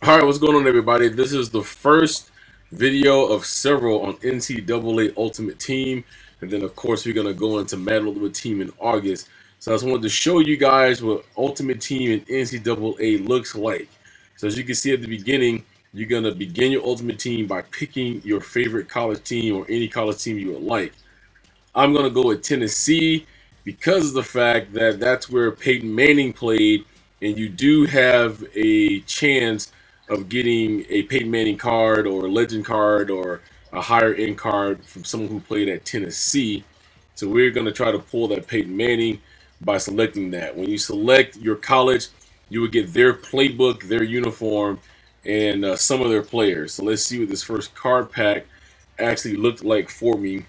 All right, what's going on, everybody? This is the first video of several on NCAA Ultimate Team, and then of course we're gonna go into Madden Ultimate Team in August. So I just wanted to show you guys what Ultimate Team in NCAA looks like. So as you can see at the beginning, you're gonna begin your Ultimate Team by picking your favorite college team or any college team you would like. I'm gonna go with Tennessee because of the fact that that's where Peyton Manning played, and you do have a chance of getting a Peyton Manning card or a legend card or a higher end card from someone who played at Tennessee. So we're going to try to pull that Peyton Manning by selecting that. When you select your college, you will get their playbook, their uniform, and some of their players. So let's see what this first card pack actually looked like for me,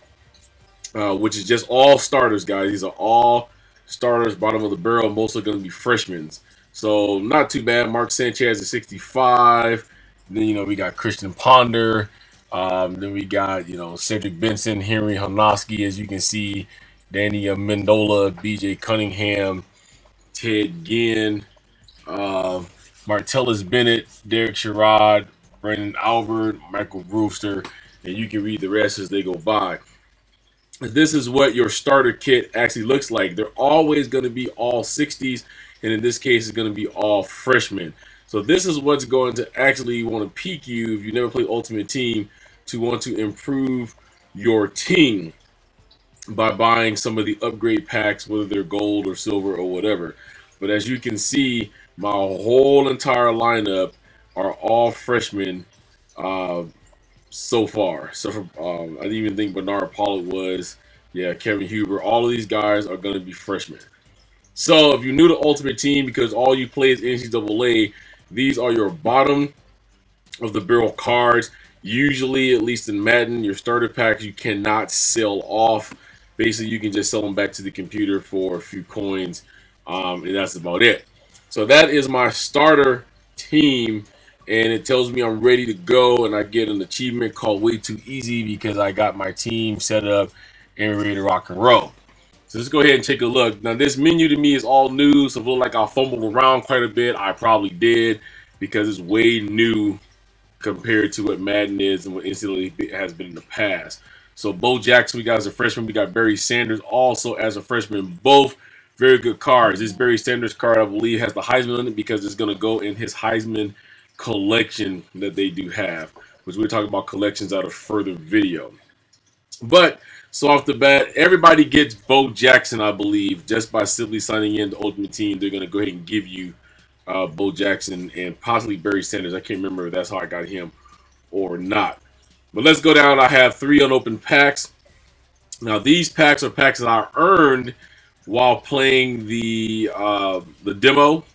which is just all starters, guys. These are all starters, bottom of the barrel. Most are going to be freshmen. So not too bad. Mark Sanchez at 65. Then, we got Christian Ponder. Then we got, Cedric Benson, Henry Honoski, as you can see, Danny Amendola, BJ Cunningham, Ted Ginn, Martellus Bennett, Derek Sherrod, Brandon Albert, Michael Brewster, and you can read the rest as they go by. This is what your starter kit actually looks like. They're always going to be all 60s, and in this case, it's going to be all freshmen. So this is what's going to actually want to pique you if you never played Ultimate Team to want to improve your team by buying some of the upgrade packs, whether they're gold or silver or whatever. But as you can see, my whole entire lineup are all freshmen so far. So I didn't even think Bernard Pollard was. Yeah, Kevin Huber. All of these guys are going to be freshmen. So if you're new to Ultimate Team, because all you play is NCAA, these are your bottom of the barrel cards. Usually, at least in Madden, your starter packs you cannot sell off. Basically, you can just sell them back to the computer for a few coins, and that's about it. So that is my starter team, and it tells me I'm ready to go, and I get an achievement called Way Too Easy because I got my team set up and ready to rock and roll. So let's go ahead and take a look. Now this menu to me is all new, so it looks like I fumbled around quite a bit. I probably did because it's way new compared to what Madden is and what NCAA has been in the past. So Bo Jackson, we got as a freshman. We got Barry Sanders also as a freshman. Both very good cards. This Barry Sanders card, I believe, has the Heisman on it because it's going to go in his Heisman collection that they do have, which we're talking about collections out of further video. But so off the bat, everybody gets Bo Jackson, I believe, just by simply signing in the Ultimate Team. They're going to go ahead and give you Bo Jackson and possibly Barry Sanders. I can't remember if that's how I got him or not. But let's go down. I have 3 unopened packs. Now these packs are packs that I earned while playing the demo,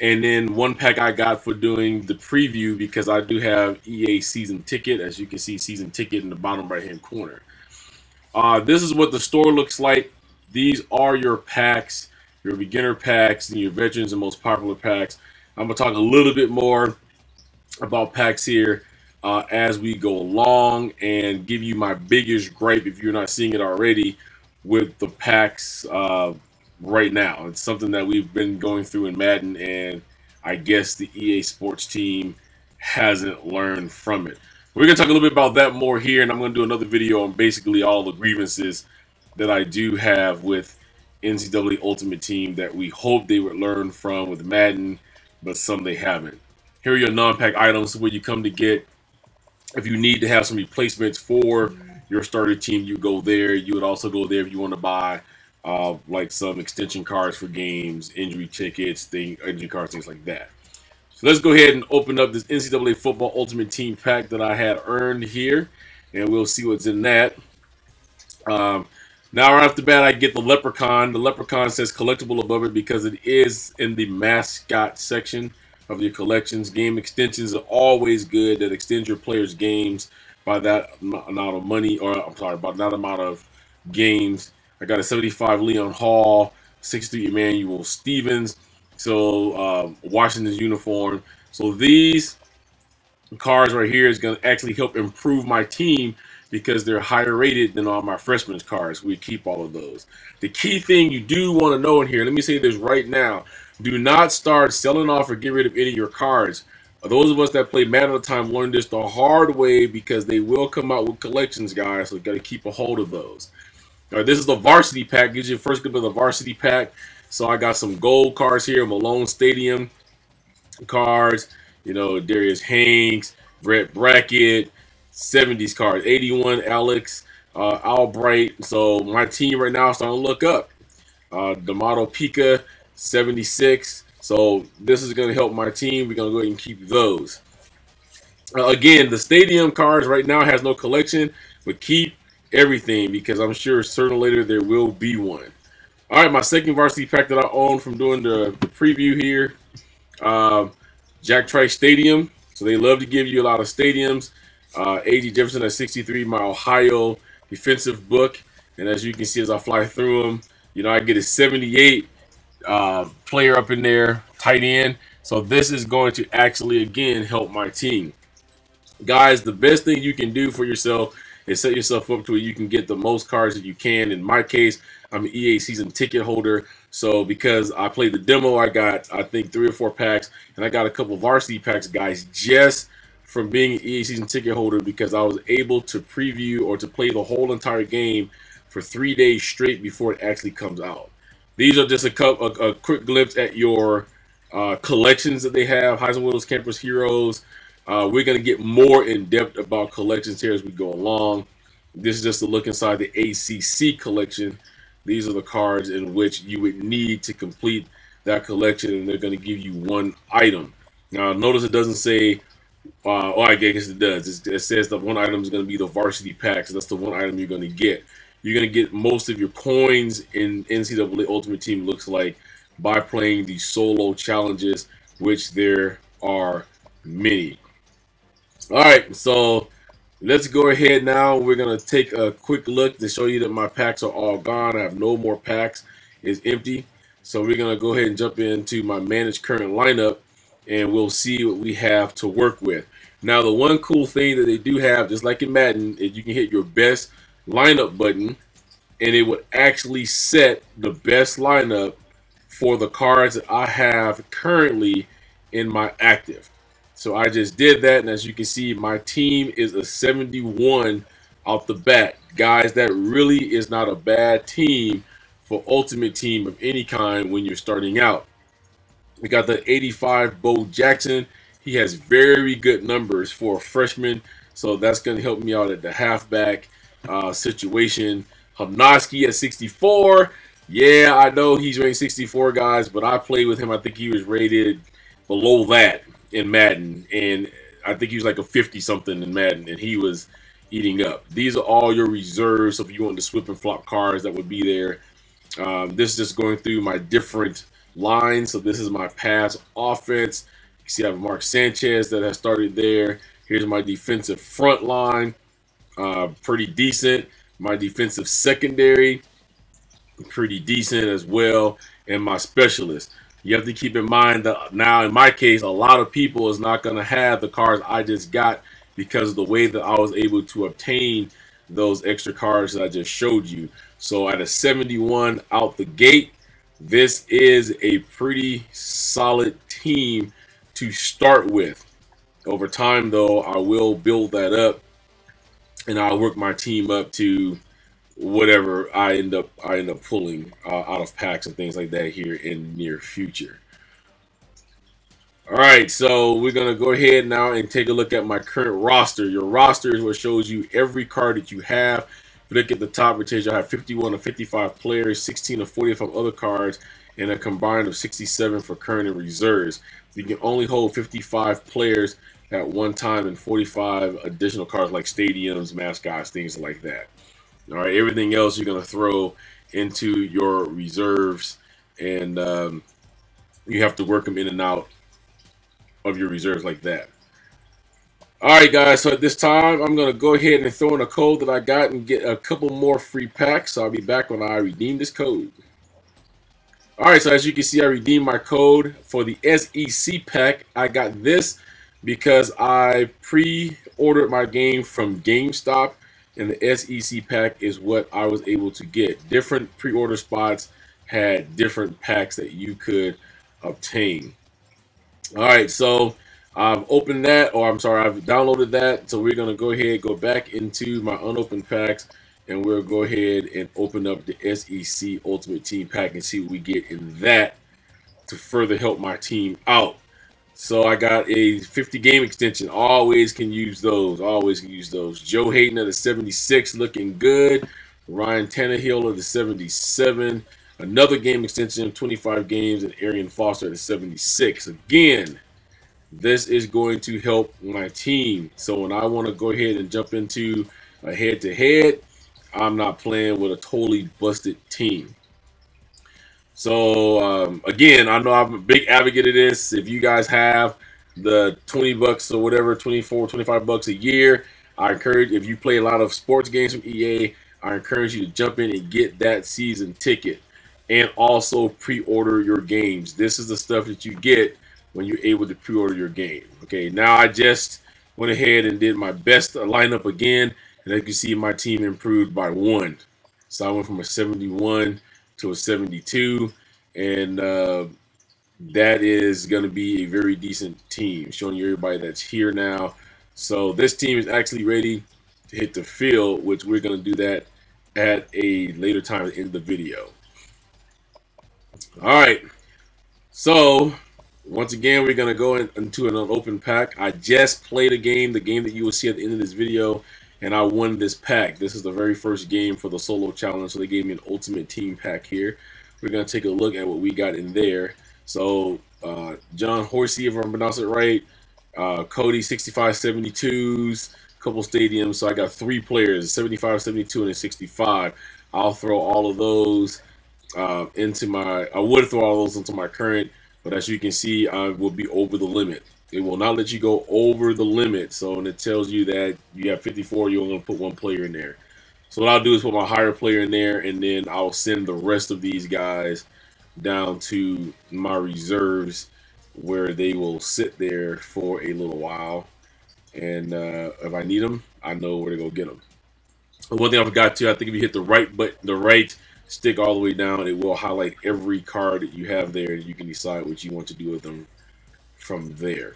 and then 1 pack I got for doing the preview because I do have EA season ticket, as you can see, season ticket in the bottom right hand corner. This is what the store looks like. These are your packs, your beginner packs, and your veterans and most popular packs. I'm going to talk a little bit more about packs here as we go along and give you my biggest gripe, if you're not seeing it already, with the packs right now. It's something that we've been going through in Madden, and I guess the EA Sports team hasn't learned from it. We're going to talk a little bit about that more here, and I'm going to do another video on basically all the grievances that I do have with NCAA Ultimate Team that we hope they would learn from with Madden, but some they haven't. Here are your non-pack items where you come to get. If you need to have some replacements for your starter team, you go there. You would also go there if you want to buy like some extension cards for games, injury tickets, injury cards, things like that. So let's go ahead and open up this NCAA Football Ultimate Team pack that I had earned here, and we'll see what's in that. Now right off the bat, I get the Leprechaun. The Leprechaun says collectible above it because it is in the mascot section of your collections. Game extensions are always good that extend your players' games by that amount of money, or I'm sorry, by that amount of games. I got a 75 Leon Hall, 63 Emmanuel Stevens, so Washington's uniform. So these cards right here is going to actually help improve my team because they're higher rated than all my freshman cards. We keep all of those. The key thing you do want to know in here, let me say this right now, do not start selling off or get rid of any of your cards Those of us that play Madden all the time learn this the hard way because they will come out with collections, guys. So you got to keep a hold of those. All right, this is the Varsity Pack. Gives you the first clip of the Varsity Pack. So I got some gold cards here, Malone Stadium cards. You know, Darius Hanks, Brett Brackett, 70s cards, 81 Alex Albright. So my team right now is starting to look up. D'Amato Pika, 76. So this is going to help my team. We're going to go ahead and keep those. Again, the stadium cards right now has no collection, but keep everything because I'm sure sooner or later there will be one. All right, my second varsity pack that I own from doing the preview here, Jack Trice Stadium. So they love to give you a lot of stadiums. A.J. Jefferson at 63, my Ohio defensive book. And as you can see as I fly through them, you know, I get a 78 player up in there, tight end. So this is going to actually, again, help my team. Guys, the best thing you can do for yourself is set yourself up to where you can get the most cards that you can. In my case, I'm an EA season ticket holder. So because I played the demo, I got, I think, 3 or 4 packs. And I got a couple varsity packs, guys, just from being an EA season ticket holder because I was able to preview or to play the whole entire game for 3 days straight before it actually comes out. These are just a quick glimpse at your collections that they have, Heisman Winners, Campers, Heroes. We're going to get more in depth about collections here as we go along. This is just a look inside the ACC collection. These are the cards in which you would need to complete that collection, and they're going to give you one item. Now, notice it doesn't say, oh, I guess it does. It says that one item is going to be the varsity pack, so that's the one item you're going to get. You're going to get most of your coins in NCAA Ultimate Team, looks like, by playing the solo challenges, which there are many. All right, so let's go ahead now. We're going to take a quick look to show you that my packs are all gone. I have no more packs. It's empty. So we're going to go ahead and jump into my managed current lineup, and we'll see what we have to work with. Now, the one cool thing that they do have, just like in Madden, is you can hit your best lineup button, and it would actually set the best lineup for the cards that I have currently in my active. So I just did that, and as you can see, my team is a 71 out the bat. Guys, that really is not a bad team for Ultimate Team of any kind when you're starting out. We got the 85 Bo Jackson. He has very good numbers for a freshman, so that's going to help me out at the halfback situation. Hobnoski at 64. Yeah, I know he's ranked 64, guys, but I played with him. I think he was rated below that in Madden, and I think he was like a 50-something in Madden, and he was eating up. These are all your reserves, so if you want to swip and flop cards, that would be there. This is just going through my different lines. So this is my pass offense. You see I have Mark Sanchez that has started there. Here's my defensive front line. Pretty decent. My defensive secondary, pretty decent as well. And my specialist. You have to keep in mind that now, in my case, a lot of people is not going to have the cards I just got because of the way that I was able to obtain those extra cards that I just showed you. So at a 71 out the gate, this is a pretty solid team to start with. Over time, though, I will build that up, and I'll work my team up to whatever I end up pulling out of packs and things like that here in the near future. All right, so we're gonna go ahead now and take a look at my current roster. Your roster is what shows you every card that you have. If you look at the top, it tells you I have 51 of 55 players, 16 of 45 other cards, and a combined of 67 for current and reserves. You can only hold 55 players at one time and 45 additional cards like stadiums, mascots, things like that. All right, everything else you're going to throw into your reserves, and you have to work them in and out of your reserves like that. All right, guys, so at this time, I'm going to go ahead and throw in a code that I got and get a couple more free packs. So I'll be back when I redeem this code. All right, so as you can see, I redeemed my code for the SEC pack. I got this because I pre-ordered my game from GameStop, and the SEC pack is what I was able to get. Different pre-order spots had different packs that you could obtain. All right, so I've opened that, or I'm sorry, I've downloaded that. So we're gonna go ahead, go back into my unopened packs, and we'll go ahead and open up the SEC Ultimate Team Pack and see what we get in that to further help my team out. So I got a 50 game extension. Always can use those. Always can use those. Joe Hayden at a 76, looking good. Ryan Tannehill at a 77. Another game extension of 25 games, and Arian Foster at a 76. Again, this is going to help my team. So when I want to go ahead and jump into a head-to-head, I'm not playing with a totally busted team. So again, I know I'm a big advocate of this. If you guys have the 20 bucks or whatever, 24, 25 bucks a year, I encourage, if you play a lot of sports games from EA, I encourage you to jump in and get that season ticket and also pre-order your games. This is the stuff that you get when you're able to pre-order your game. Okay, now I just went ahead and did my best lineup again, and as you can see, my team improved by 1. So I went from a 71 to a 72, and that is going to be a very decent team, showing you everybody that's here now. So this team is actually ready to hit the field, which we're going to do that at a later time in the video. All right, so once again, we're going to go into an open pack. I just played a game, the game that you will see at the end of this video, and I won this pack. This is the very first game for the solo challenge, so they gave me an ultimate team pack here. We're going to take a look at what we got in there. So John Horsey, if I pronounce it right, Cody 65-72s, couple stadiums. So I got 3 players, 75, 72, and a 65. I'll throw all of those into my, I would throw all those into my current, but as you can see, I will be over the limit. It will not let you go over the limit. So when it tells you that you have 54, you're going to put 1 player in there. So what I'll do is put my higher player in there, and then I'll send the rest of these guys down to my reserves where they will sit there for a little while. And if I need them, I know where to go get them. One thing I forgot to, I think if you hit the right button, the right stick all the way down, it will highlight every card that you have there, and you can decide what you want to do with them from there.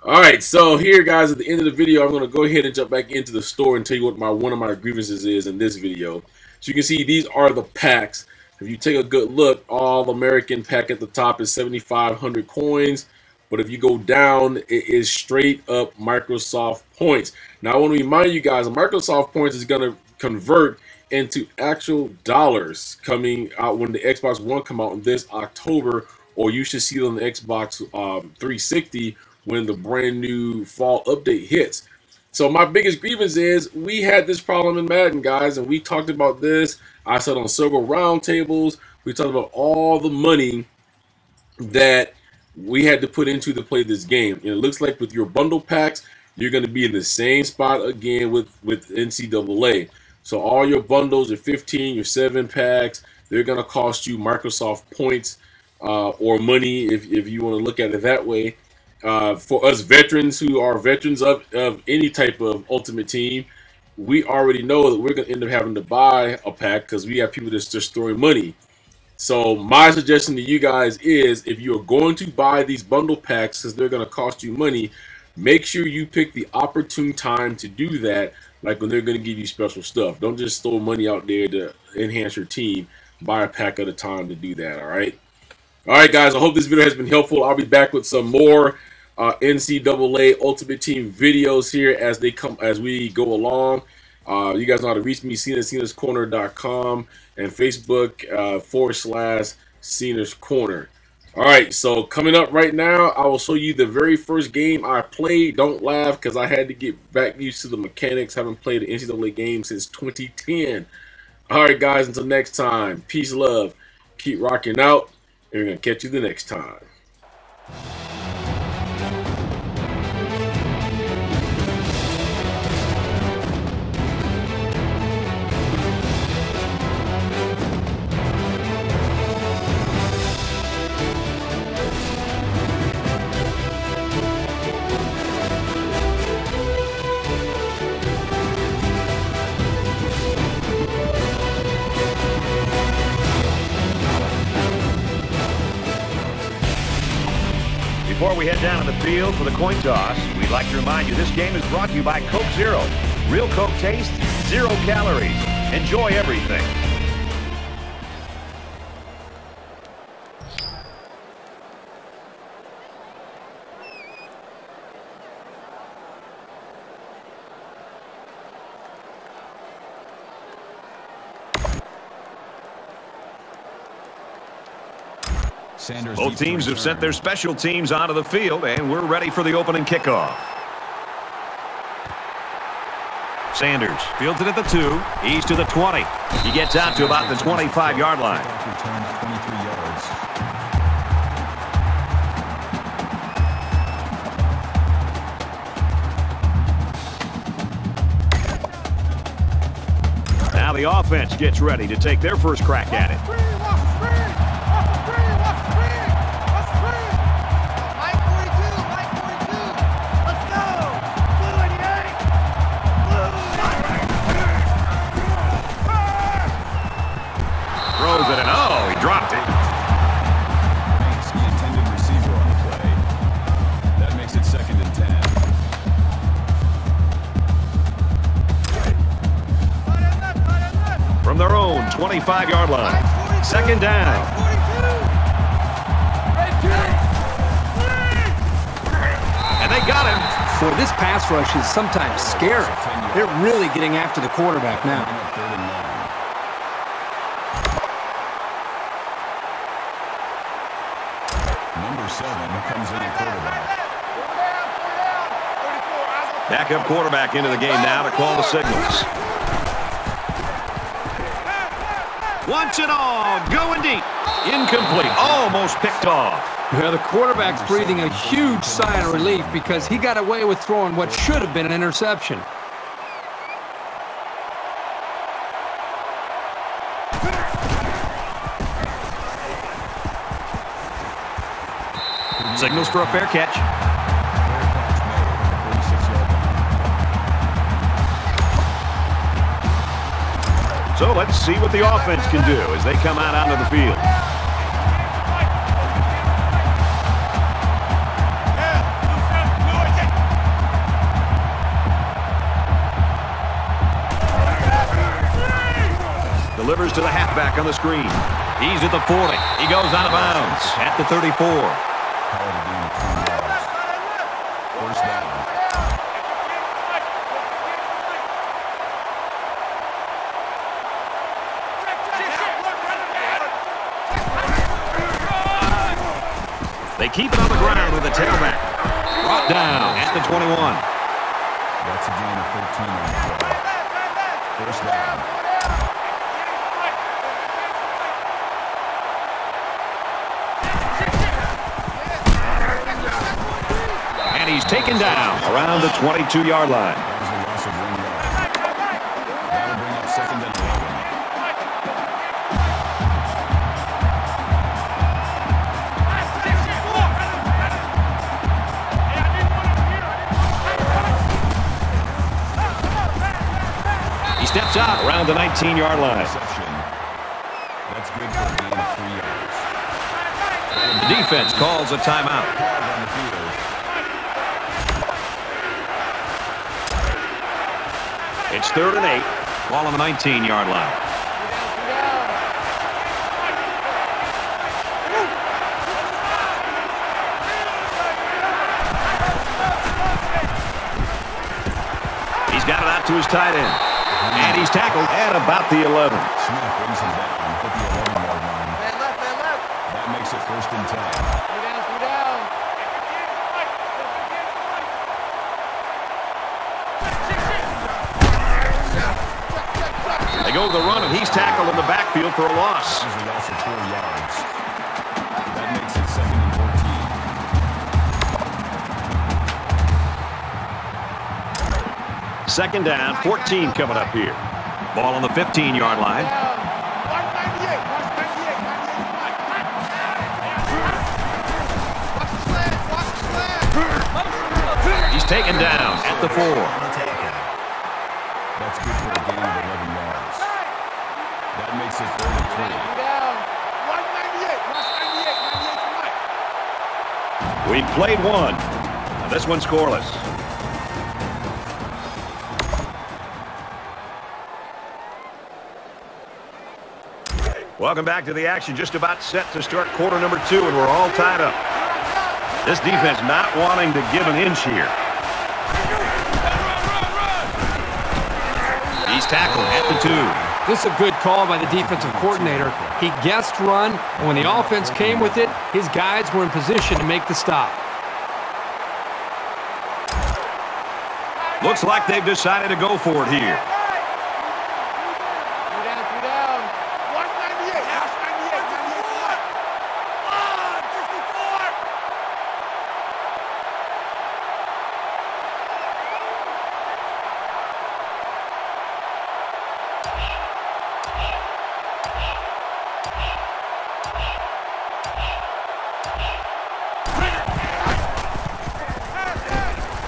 All right, so here, guys, at the end of the video, I'm going to go ahead and jump back into the store and tell you what one of my grievances is in this video. So you can see these are the packs. If you take a good look, All-American pack at the top is 7,500 coins. But if you go down, it is straight up Microsoft points. Now, I want to remind you guys, Microsoft points is going to convert into actual dollars coming out when the Xbox One come out in this October, or you should see it on the Xbox 360 when the brand new fall update hits. So my biggest grievance is we had this problem in Madden, guys, and we talked about this. I said on several roundtables, we talked about all the money that we had to put into to play this game. And it looks like with your bundle packs, you're going to be in the same spot again with NCAA. So all your bundles, your 15, your 7 packs, they're going to cost you Microsoft points or money if you want to look at it that way. For us veterans who are veterans of any type of Ultimate Team, we already know that we're going to end up having to buy a pack because we have people that's just throwing money. So my suggestion to you guys is, if you are going to buy these bundle packs because they're going to cost you money, make sure you pick the opportune time to do that, like when they're going to give you special stuff. Don't just throw money out there to enhance your team. Buy a pack at a time to do that, all right? All right, guys, I hope this video has been helpful. I'll be back with some more NCAA Ultimate Team videos here as we go along. You guys know how to reach me, CenaCorner.com and Facebook /Cena's Corner. All right, so coming up right now, I will show you the very first game I played. Don't laugh, because I had to get back used to the mechanics. Haven't played an NCAA game since 2010. All right, guys, until next time, peace, love, keep rocking out, and we're going to catch you the next time. we head down to the field for the coin toss, we'd like to remind you this game is brought to you by Coke Zero. Real Coke taste, 0 calories. Enjoy everything. Both teams have sent their special teams onto the field, and we're ready for the opening kickoff. Sanders fields it at the 2. He's to the 20. He gets out to about the 25-yard line. Now the offense gets ready to take their first crack at it. Dropped it. Makes the intended receiver on the play. That makes it 2nd and 10. From their own 25-yard line. 2nd down. And they got him. Boy, this pass rush is sometimes scary. They're really getting after the quarterback now. Backup quarterback into the game now to call the signals. Wants it all. Going deep. Incomplete. Almost picked off. Yeah, the quarterback's breathing a huge sigh of relief because he got away with throwing what should have been an interception. Signals for a fair catch. So let's see what the offense can do as they come out onto the field. Delivers to the halfback on the screen. He's at the 40. He goes out of bounds at the 34. First down. They keep it on the ground with the tailback. Brought down at the 21. That's a gain of 13 on the play. First down. And he's taken down around the 22-yard line. That was a loss of 1 yard. That'll bring up 2nd and 11. Steps out around the 19-yard line. That's good for a gain of 3 yards. The defense calls a timeout. It's 3rd and 8. Ball on the 19-yard line. He's got it out to his tight end. And he's tackled at about the 11. Smith brings him down at the 11-yard line. That makes it 1st and 10. They go to the run, and he's tackled in the backfield for a loss. That was a loss of 4 yards. That makes it 2nd and 14. 2nd down, 14 coming up here. Ball on the 15-yard line. He's taken down at the 4. That's good for a gain of 11 yards. That makes it 3rd and 3. We played one. Now this one's scoreless. Welcome back to the action. Just about set to start quarter number 2, and we're all tied up. This defense not wanting to give an inch here. He's tackled at the 2. This is a good call by the defensive coordinator. He guessed run, and when the offense came with it, his guys were in position to make the stop. Looks like they've decided to go for it here.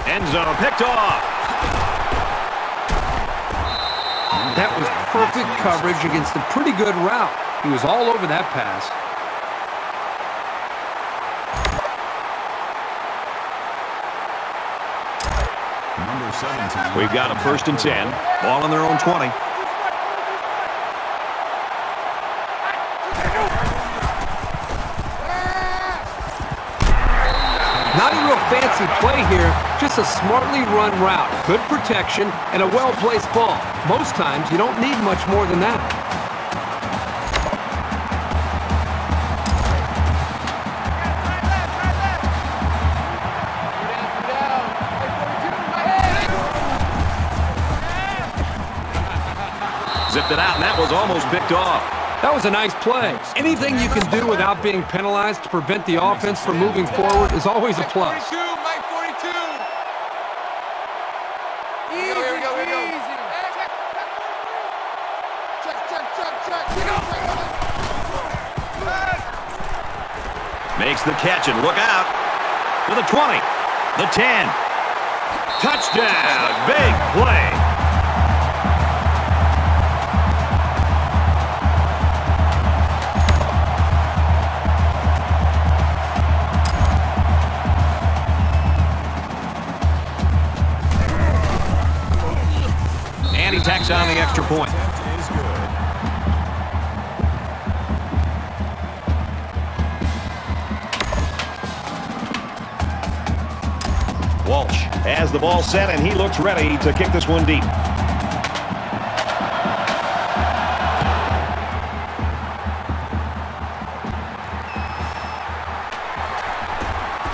End zone picked off. That was perfect coverage against a pretty good route. He was all over that pass. Number 17. We've got a 1st and 10. Ball on their own 20. Not a real fancy play here, just a smartly run route. Good protection and a well-placed ball. Most times, you don't need much more than that. Zipped it out, and that was almost picked off. That was a nice play. Anything you can do without being penalized to prevent the offense from moving forward is always a plus. Mike 42. Easy, here we go. Easy. Check. Makes the catch, and look out. To the 20, the 10. Touchdown, big play. And he tacks on the extra point. Is good. Walsh has the ball set, and he looks ready to kick this one deep.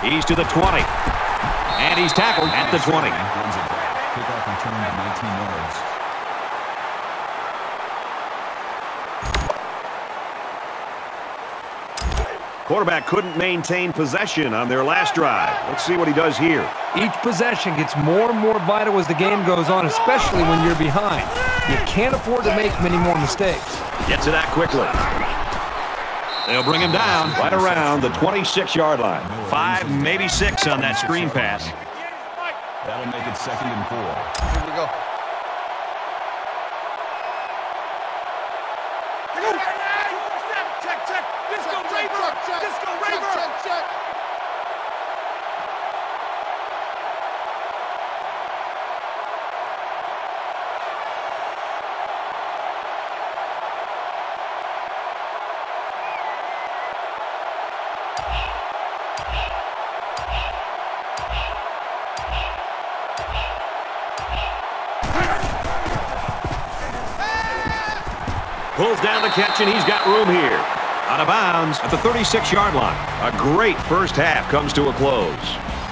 He's to the 20. And he's tackled at the 20. Kickoff return at 19 yards. Quarterback couldn't maintain possession on their last drive. Let's see what he does here. Each possession gets more and more vital as the game goes on, especially when you're behind. You can't afford to make many more mistakes. Gets it out quickly. They'll bring him down right around the 26-yard line. 5, maybe 6 on that screen pass. That'll make it 2nd and 4. Here we go. Check. Disco Raver. Disco Raver. Check. Pulls down the catch, and he's got room here. Out of bounds at the 36-yard line. A great first half comes to a close.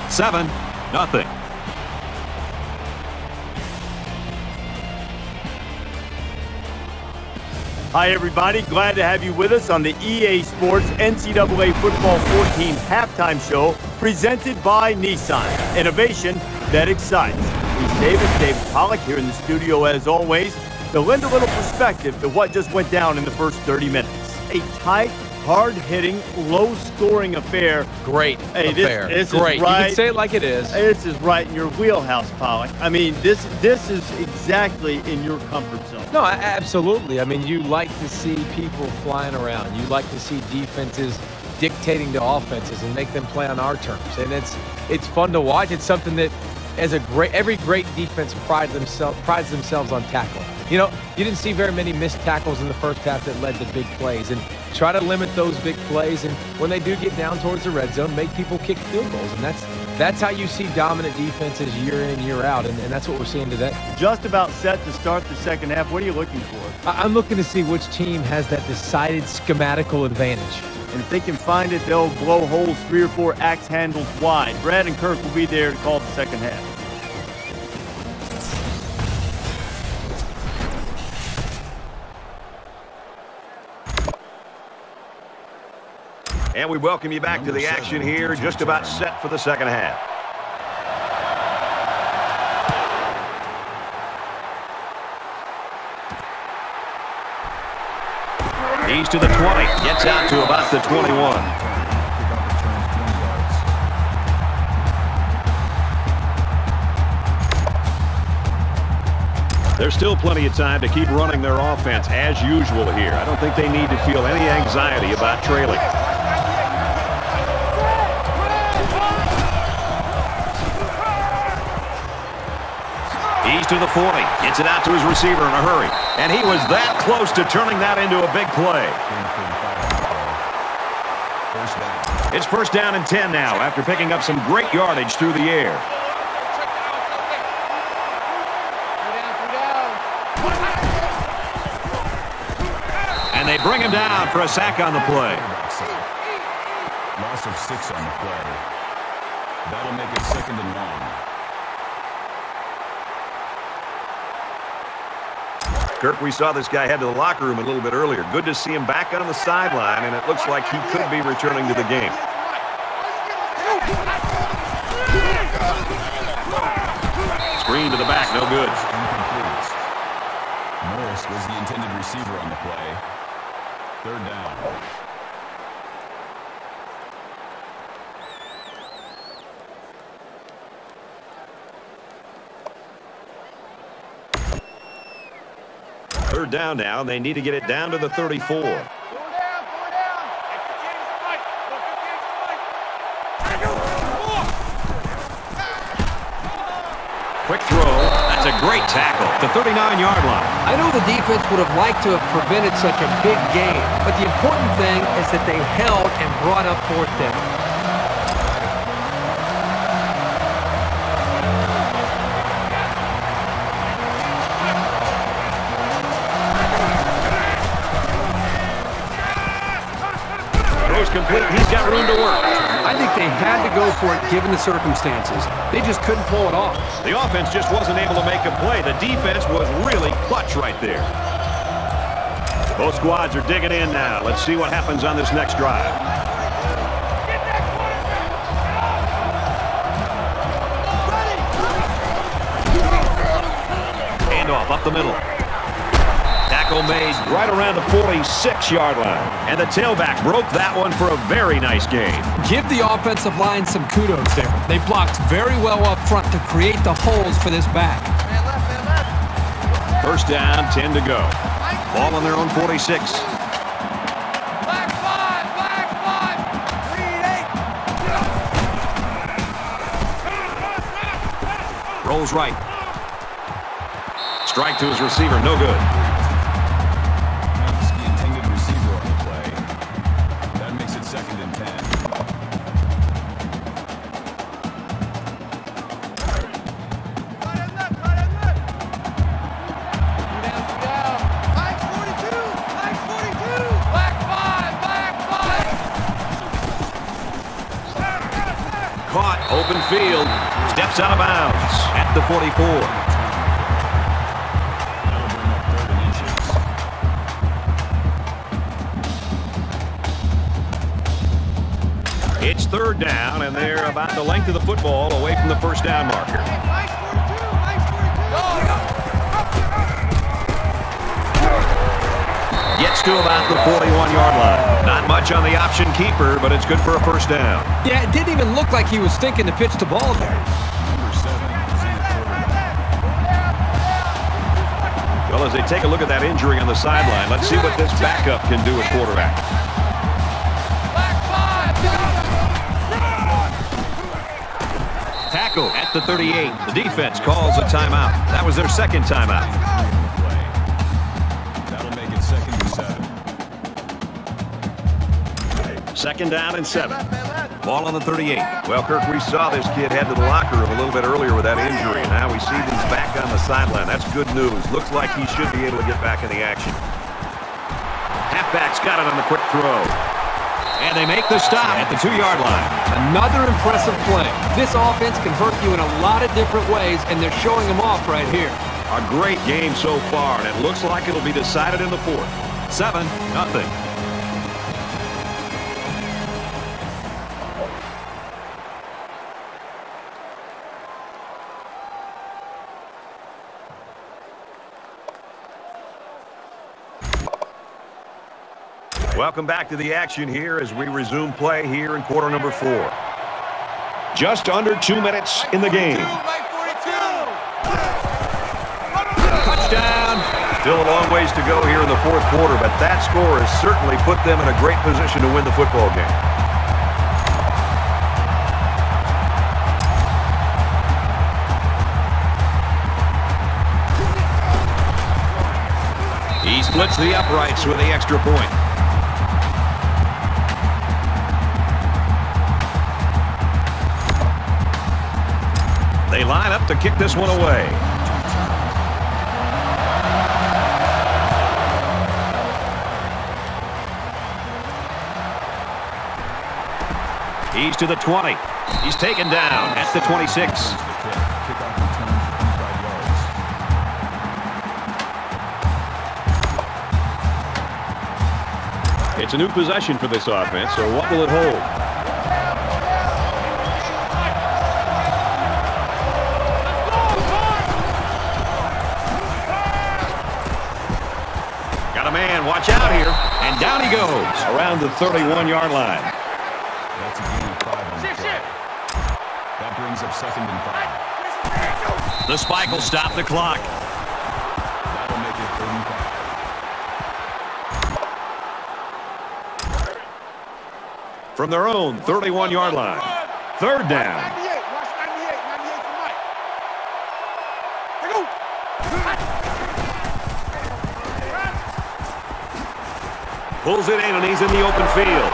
7-0. Hi, everybody. Glad to have you with us on the EA Sports NCAA Football 14 halftime show presented by Nissan. Innovation that excites. He's David Pollock here in the studio as always to lend a little perspective to what just went down in the first 30 minutes. A tight, hard-hitting, low-scoring affair. Great affair. This Great. Is right, you can say it like it is. This is right in your wheelhouse, Pollock. I mean, this is exactly in your comfort zone. No, absolutely. I mean, you like to see people flying around. You like to see defenses dictating to offenses and make them play on our terms. And it's fun to watch. It's something that every great defense prides themselves on tackling. You know, you didn't see very many missed tackles in the first half that led to big plays. And try to limit those big plays. And when they do get down towards the red zone, make people kick field goals. And that's how you see dominant defenses year in, year out. And that's what we're seeing today. Just about set to start the second half. What are you looking for? I'm looking to see which team has that decided schematical advantage. And if they can find it, they'll blow holes 3 or 4 axe handles wide. Brad and Kirk will be there to call the second half. And we welcome you back to the action here, just about set for the second half. He's to the 20, gets out to about the 21. There's still plenty of time to keep running their offense as usual here. I don't think they need to feel any anxiety about trailing. He's to the 40, gets it out to his receiver in a hurry. And he was that close to turning that into a big play. It's first down and 10 now after picking up some great yardage through the air. And they bring him down for a sack on the play. Loss of 6 on the play. That'll make it 2nd and 1. Kirk, we saw this guy head to the locker room a little bit earlier. Good to see him back on the sideline, and it looks like he could be returning to the game. Screen to the back, no good. Incomplete. Morris was the intended receiver on the play. 3rd down. Third down now, and they need to get it down to the 34. Quick throw. That's a great tackle. The 39-yard line. I know the defense would have liked to have prevented such a big gain, but the important thing is that they held and brought up 4th down. Complete. He's got room to work. I think they had to go for it given the circumstances. They just couldn't pull it off. The offense just wasn't able to make a play. The defense was really clutch right there. Both squads are digging in now. Let's see what happens on this next drive. Handoff up the middle. Tackle made right around the 46-yard line. And the tailback broke that one for a very nice game. Give the offensive line some kudos there. They blocked very well up front to create the holes for this back. First down, 10 to go. Ball on their own 46. Black 5, 3-8. Rolls right. Strike to his receiver, no good. Open field, steps out of bounds at the 44. It's 3rd down, and they're about the length of the football away from the first down marker. Gets to about the 41-yard line. Not much on the option keeper, but it's good for a first down. Yeah, it didn't even look like he was thinking to pitch the ball there. Well, as they take a look at that injury on the sideline, let's see what this backup can do at quarterback. Black 5. tackle at the 38. The defense calls a timeout. That was their second timeout. That'll make it 2nd and 7. 2nd down and 7. Ball on the 38. Well, Kirk, we saw this kid head to the locker room a little bit earlier with that injury, and now we see he's back on the sideline. That's good news. Looks like he should be able to get back in the action. Halfback's got it on the quick throw. And they make the stop at the 2-yard line. Another impressive play. This offense can hurt you in a lot of different ways, and they're showing them off right here. A great game so far, and it looks like it'll be decided in the 4th. 7-0. Welcome back to the action here as we resume play here in quarter number 4. Just under 2 minutes in the game. Touchdown. Still a long ways to go here in the 4th quarter, but that score has certainly put them in a great position to win the football game. He splits the uprights with the extra point. They line up to kick this one away. He's to the 20. He's taken down at the 26. Kickoff return 25 yards. It's a new possession for this offense, so what will it hold? Got a man, watch out here, and down he goes around the 31-yard line. That's a gain of 5 on the play. That brings up 2nd and 5. The spike will stop the clock. That'll make it 3rd and 5. From their own 31-yard line. 3rd down. 98, watch 98 for Mike. Here go. Pulls it in, and he's in the open field.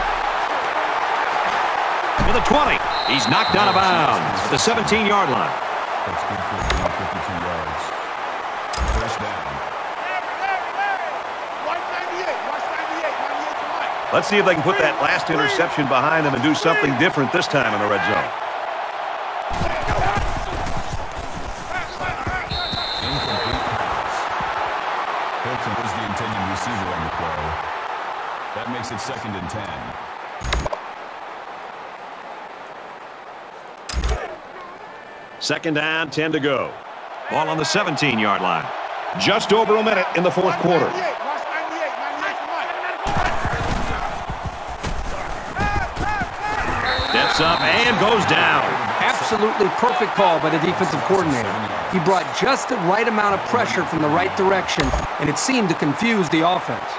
To the 20. He's knocked out of bounds at the 17-yard line. That's good for 52 yards. 1st down. Watch 98 for Mike. Let's see if they can put that last interception behind them and do something different this time in the red zone. Incomplete pass. Hilton was the intended receiver on the play. That makes it 2nd and 10. Second down, 10 to go. Ball on the 17-yard line. Just over a minute in the 4th quarter. Watch 98 for Mike. Steps up and goes down. Absolutely perfect call by the defensive coordinator. He brought just the right amount of pressure from the right direction, and it seemed to confuse the offense.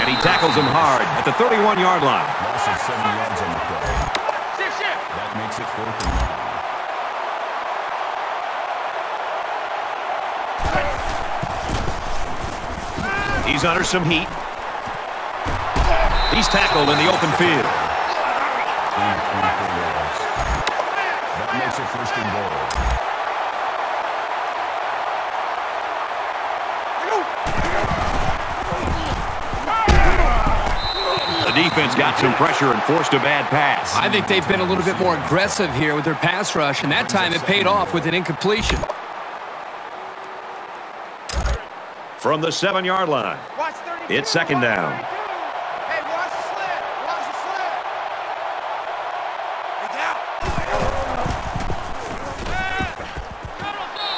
And he tackles him hard at the 31-yard line. Loss of 7 yards on the play. That makes it 4th and 9. He's under some heat. He's tackled in the open field. 24 yards. That makes it 1st and goal. The defense got some pressure and forced a bad pass. I think they've been a little bit more aggressive here with their pass rush, and that time it paid off with an incompletion. From the 7-yard line, it's 2nd down. Hey, watch the slant. Watch the slant.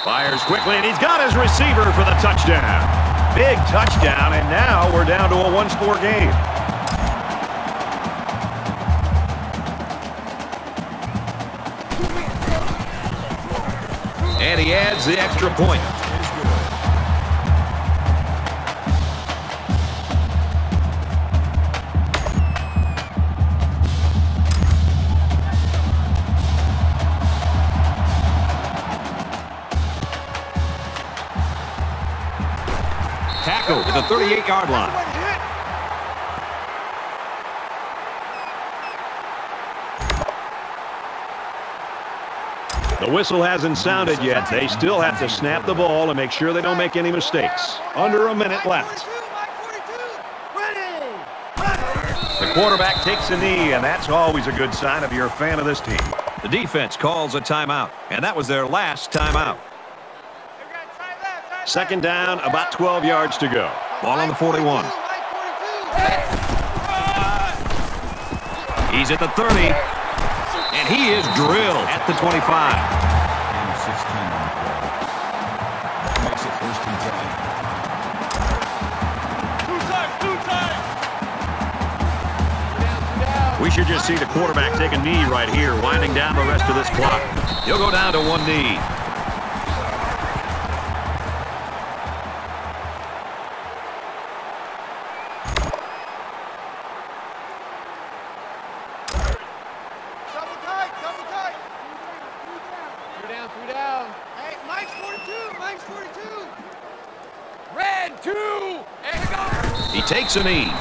Fires quickly, and he's got his receiver for the touchdown. Big touchdown, and now we're down to a 1-score game. And he adds the extra point. Tackle at the 38-yard line. The whistle hasn't sounded yet. They still have to snap the ball and make sure they don't make any mistakes. Under a minute left. The quarterback takes a knee, and that's always a good sign if you're a fan of this team. The defense calls a timeout, and that was their last timeout. Second down, about 12 yards to go. Ball on the 41. He's at the 30. And he is drilled at the 25. And 16 on the play. Makes it first and 10. We should just see the quarterback take a knee right here, winding down the rest of this clock. He'll go down to one knee. He takes a knee.